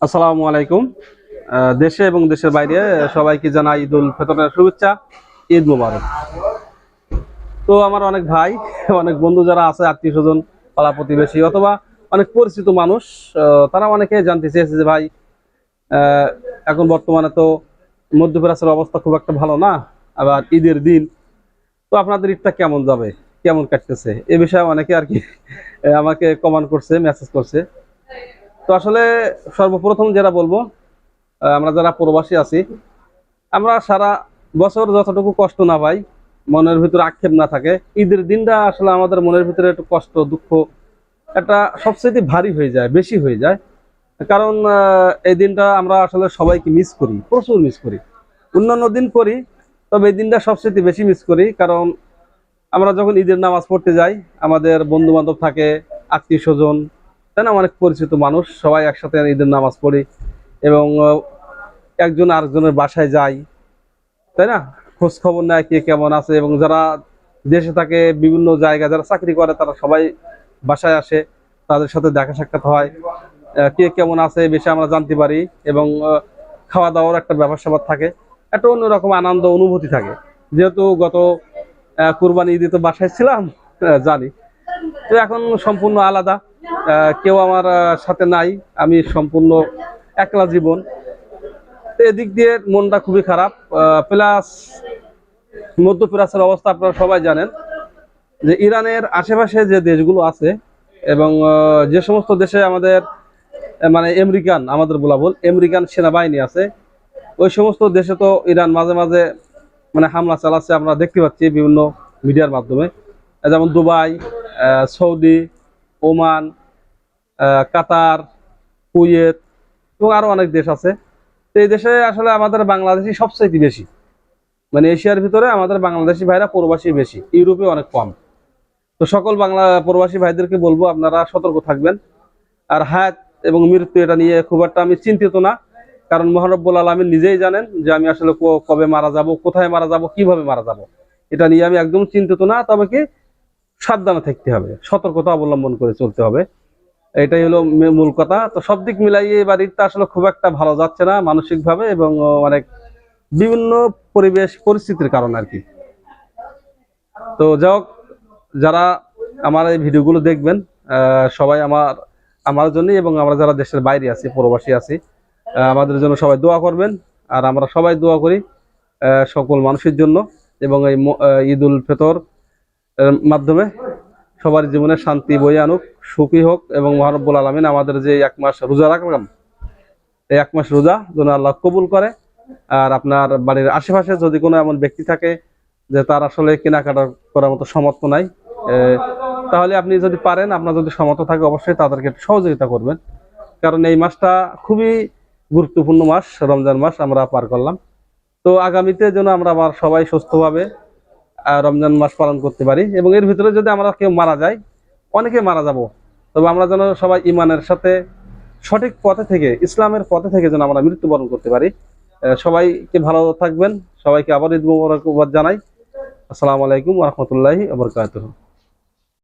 আসসালামু আলাইকুম। দেশে এবং দেশের বাইরে সবাইকে জানাই ঈদ উল ফিতরের শুভেচ্ছা। ঈদ মোবারক। তো আমার অনেক ভাই, অনেক বন্ধু যারা আছে, আত্মীয় স্বজন, পাড়া প্রতিবেশী অথবা অনেক পরিচিত মানুষ, তারা অনেকে জানতে চেয়েছে যে ভাই, আহ, এখন বর্তমানে তো মধ্যপ্রাচ্যের অবস্থা খুব একটা ভালো না, আবার ঈদের দিন, তো আপনাদের ঈদটা কেমন যাবে, কেমন কাটতেছে, এ বিষয়ে অনেকে আর কি আমাকে কমেন্ট করছে, মেসেজ করছে। তো আসলে সর্বপ্রথম যেটা বলবো, আমরা যারা প্রবাসী আছি, আমরা সারা বছর যতটুকু কষ্ট না পাই, মনের ভিতরে আক্ষেপ না থাকে, ঈদের দিনটা আসলে আমাদের মনের ভিতরে একটু কষ্ট দুঃখ একটা সবচেয়ে ভারী হয়ে যায়, বেশি হয়ে যায়। কারণ এই দিনটা আমরা আসলে সবাইকে মিস করি, প্রচুর মিস করি। অন্যান্য দিন করি, তবে এই দিনটা সবচেয়ে বেশি মিস করি। কারণ আমরা যখন ঈদের নামাজ পড়তে যাই, আমাদের বন্ধু বান্ধব থাকে, আত্মীয় স্বজন, তাই না, অনেক পরিচিত মানুষ, সবাই একসাথে ঈদের নামাজ পড়ি এবং একজন আরেকজনের বাসায় যাই, তাই না, খোঁজ খবর নেয় কে কেমন আছে। এবং যারা দেশে থাকে, বিভিন্ন জায়গায় যারা চাকরি করে, তারা সবাই বাসায় আসে, তাদের সাথে দেখা সাক্ষাৎ হয়, কে কেমন আছে এই বিষয়ে আমরা জানতে পারি। এবং খাওয়া দাওয়ার একটা ব্যাপার স্যাপার থাকে, একটা অন্যরকম আনন্দ অনুভূতি থাকে। যেহেতু গত কুরবানি ঈদে তো বাসায় ছিলাম, জানি। তো এখন সম্পূর্ণ আলাদা, কেউ আমার সাথে নাই, আমি সম্পূর্ণ একলা জীবন। তো এদিক দিয়ে মনটা খুবই খারাপ। প্লাস মধ্যপ্রাচ্যের অবস্থা আপনারা সবাই জানেন, যে ইরানের আশেপাশে যে দেশগুলো আছে এবং যে সমস্ত দেশে আমাদের মানে আমেরিকান, আমাদের বলা ভুল, আমেরিকান সেনাবাহিনী আছে, ওই সমস্ত দেশে তো ইরান মাঝে মাঝে মানে হামলা চালাচ্ছে, আমরা দেখতে পাচ্ছি বিভিন্ন মিডিয়ার মাধ্যমে। যেমন দুবাই, সৌদি, ওমান, কাতার, কুয়েত এবং আরো অনেক দেশ আছে। তো এই দেশে আসলে আমাদের বাংলাদেশি সবচেয়ে বেশি, মানে এশিয়ার ভিতরে আমাদের বাংলাদেশি ভাইরা প্রবাসী বেশি, ইউরোপে অনেক কম। তো সকল বাংলা প্রবাসী ভাইদেরকে বলবো আপনারা সতর্ক থাকবেন। আর হায়াত এবং মৃত্যু এটা নিয়ে খুব একটা আমি চিন্তিত না, কারণ মহানব্বুল আলামিন নিজেই জানেন যে আমি আসলে কবে মারা যাব, কোথায় মারা যাব, কিভাবে মারা যাব, এটা নিয়ে আমি একদম চিন্তিত না। তবে কি, সাবধানে থাকতে হবে, সতর্কতা অবলম্বন করে চলতে হবে, এটাই হলো মূল কথা। তো সব দিক মিলাইয়ে এবার ঈদটা আসলে খুব একটা ভালো যাচ্ছে না মানসিক ভাবে, এবং অনেক বিভিন্ন পরিবেশ পরিস্থিতির কারণে আর কি। তো যাই হোক, যারা আমার এই ভিডিওগুলো দেখবেন, সবাই আমার আমার জন্যই, এবং আমরা যারা দেশের বাইরে আছি, প্রবাসী আছি, আমাদের জন্য সবাই দোয়া করবেন। আর আমরা সবাই দোয়া করি সকল মানুষের জন্য, এবং এই ঈদ উল ফিতর মাধ্যমে সবার জীবনে শান্তি বয়ে আনুক, সুখী হোক, এবং মহানব্বুল আলামিন আমাদের যে এক মাস রোজা রাখলাম, এই এক মাস রোজা যেন আল্লাহ কবুল করে। আর আপনার বাড়ির আশেপাশে যদি কোনো এমন ব্যক্তি থাকে যে তার আসলে কেনাকাটা করার মতো সামর্থ্য নাই, তাহলে আপনি যদি পারেন, আপনার যদি সামর্থ্য থাকে, অবশ্যই তাদেরকে একটু সহযোগিতা করবেন। কারণ এই মাসটা খুবই গুরুত্বপূর্ণ মাস, রমজান মাস আমরা পার করলাম। তো আগামীতে যেন আমরা আবার সবাই সুস্থভাবে রমজান মাস পালন করতে পারি। এবং এর ভিতরে যদি আমরা কেউ মারা যাই, অনেকে মারা যাব, তবে আমরা যেন সবাই ইমানের সাথে সঠিক পথে থেকে, ইসলামের পথে থেকে যেন আমরা মৃত্যুবরণ করতে পারি। সবাইকে ভালো থাকবেন, সবাইকে আবার ঈদ মোবারক জানাই। আসসালামু আলাইকুম ওয়া রাহমাতুল্লাহি ওয়া বারাকাতুহু।